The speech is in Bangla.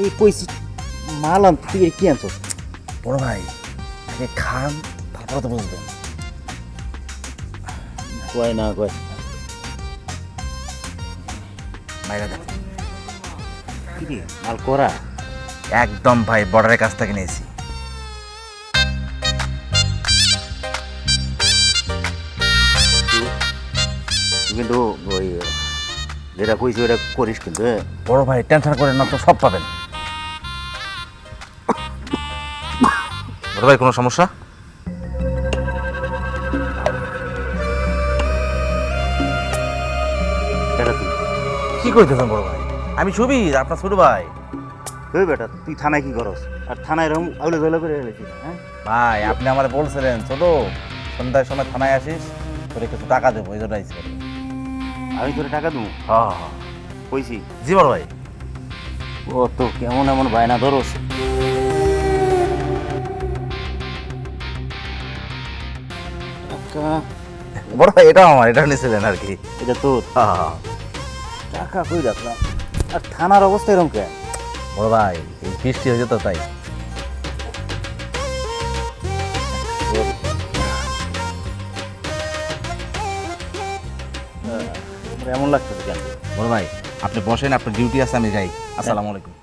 এই কইছি মাল আন তুই কি আনছ? বড় ভাই আগে খান তারপরে তো বুঝবেন। কয় না কয় বাইরে দেন কি রে মাল করা? একদম ভাই বর্ডারের কাছ থেকে নিয়েছি। তুই কিন্তু ওই যেটা কইছি ওটা করিস কিন্তু বড় ভাই টেনশন করেন না তো, সব পাবেন। বড় ভাই কোনো সমস্যা? এটা তুই কি করতেছেন বড় ভাই? আমি সুবীর, আপনার ছোট ভাই। ওই বেটা তুই থানায় কি করস? আর থানায় এরকম আউলে দৌলে করে রেখেছিস হ্যাঁ? ভাই আপনি আমার বলছিলেন ছোট সন্ধ্যার সময় থানায় আসিস, তোরে কিছু টাকা দেবো, এই জন্য আইছি। আমি তোরে টাকা দেবো হ্যাঁ কইছি? জি বড় ভাই। ও তো কেমন এমন বায়না ধরস? টাকা বড় ভাই এটাও আমার, এটা নিয়েছিলেন আর কি। এটা তোর? হ্যাঁ টাকা কই রাখলাম? আর থানার অবস্থা এরকম কেন? বড় ভাই এই বৃষ্টি হয়েছে তো তাই। এমন লাগতেছে কেন? বড় ভাই আপনি বসেন, আপনার ডিউটি আছে, আমি যাই। আসসালামু আলাইকুম।